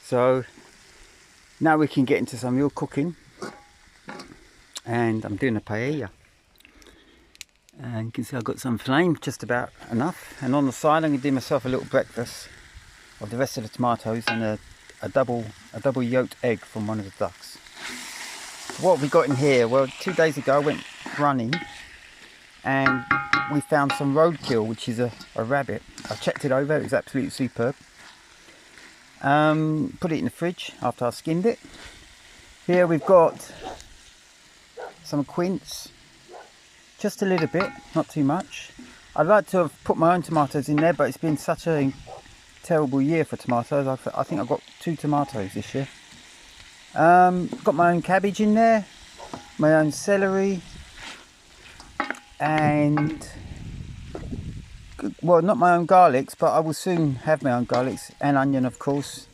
So now we can get into some real cooking, and I'm doing a paella, and you can see I've got some flame, just about enough, and on the side I'm going to do myself a little breakfast of the rest of the tomatoes and a double yolked egg from one of the ducks. What have we got in here? Well, 2 days ago I went running and we found some roadkill, which is a rabbit. I checked it over, it was absolutely superb. Put it in the fridge after I skinned it. Here we've got some quince, just a little bit, not too much. I'd like to have put my own tomatoes in there, but it's been such a terrible year for tomatoes. I think I've got 2 tomatoes this year. Got my own cabbage in there, my own celery, and, well, not my own garlics, but I will soon have my own garlics, and onion, of course.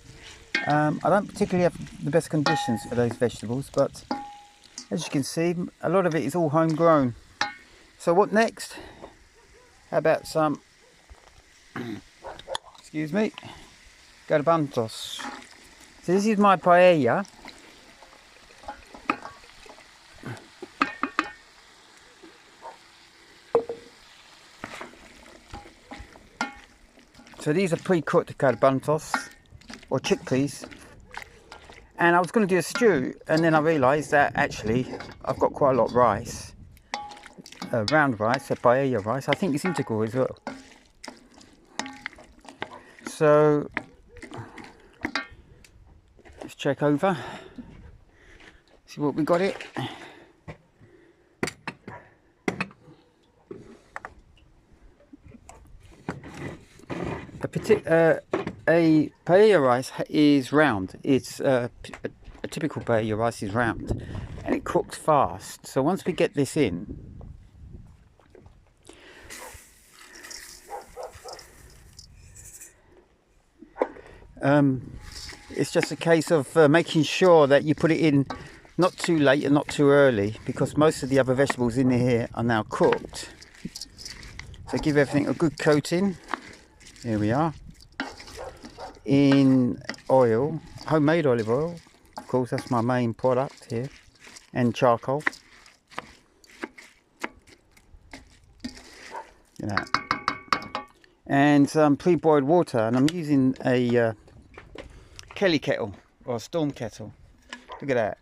I don't particularly have the best conditions for those vegetables, but as you can see, a lot of it is all homegrown. So what next? How about some, excuse me, garbanzos. So this is my paella. So these are pre-cooked garbanzos, or chickpeas, and I was going to do a stew, and then I realised that actually I've got quite a lot of rice, round rice, a paella rice. I think it's integral as well. So let's check over, see what we got it. A paella rice is round. It's a typical paella rice is round, and it cooks fast. So once we get this in, it's just a case of making sure that you put it in not too late and not too early, because most of the other vegetables in here are now cooked. So give everything a good coating. Here we are, in oil, homemade olive oil, of course, that's my main product here, and charcoal, and some pre-boiled water, and I'm using a Kelly kettle or a storm kettle. Look at that.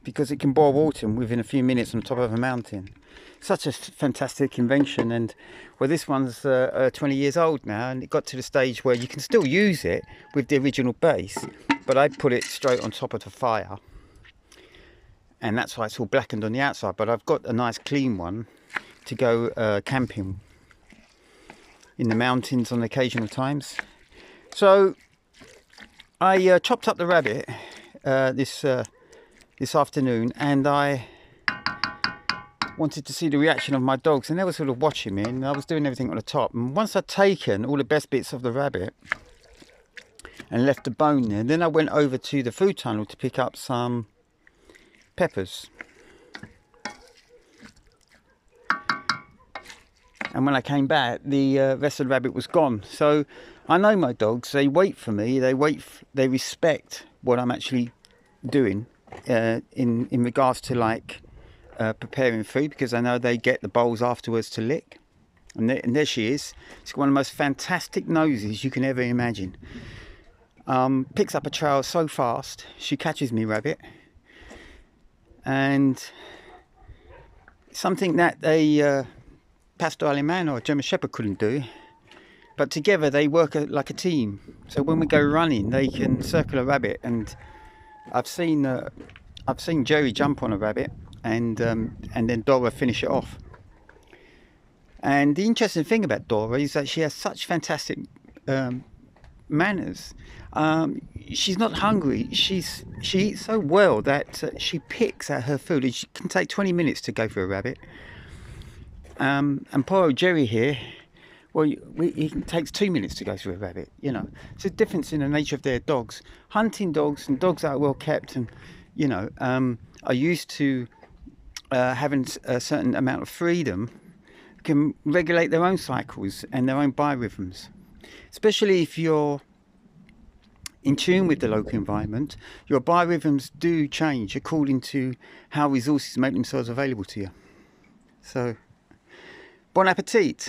Because it can boil water within a few minutes on top of a mountain. Such a fantastic invention. And well, this one's 20 years old now, and it got to the stage where you can still use it with the original base, but I put it straight on top of the fire, and that's why it's all blackened on the outside. But I've got a nice clean one to go camping in the mountains on occasional times. So I chopped up the rabbit this afternoon, and I wanted to see the reaction of my dogs, and they were sort of watching me, and I was doing everything on the top. And once I'd taken all the best bits of the rabbit and left the bone there, then I went over to the food tunnel to pick up some peppers. And when I came back, the rest of the rabbit was gone. So I know my dogs, they wait for me, they respect what I'm actually doing in regards to, like, preparing food, because I know they get the bowls afterwards to lick. And there she is. She's got one of the most fantastic noses you can ever imagine. Picks up a trail so fast, she catches me rabbit. And something that a Pastor Alemán or a German Shepherd couldn't do. But together they work like a team. So when we go running, they can circle a rabbit, and I've seen Jerry jump on a rabbit, and then Dora finish it off. And the interesting thing about Dora is that she has such fantastic manners. She's not hungry. She eats so well that she picks at her food. It can take 20 minutes to go for a rabbit. And poor old Jerry here, well, it takes 2 minutes to go through a rabbit. It's a difference in the nature of their dogs. Hunting dogs and dogs that are well kept and are used to having a certain amount of freedom can regulate their own cycles and their own biorhythms. Especially if you're in tune with the local environment, your biorhythms do change according to how resources make themselves available to you. So, bon appetit!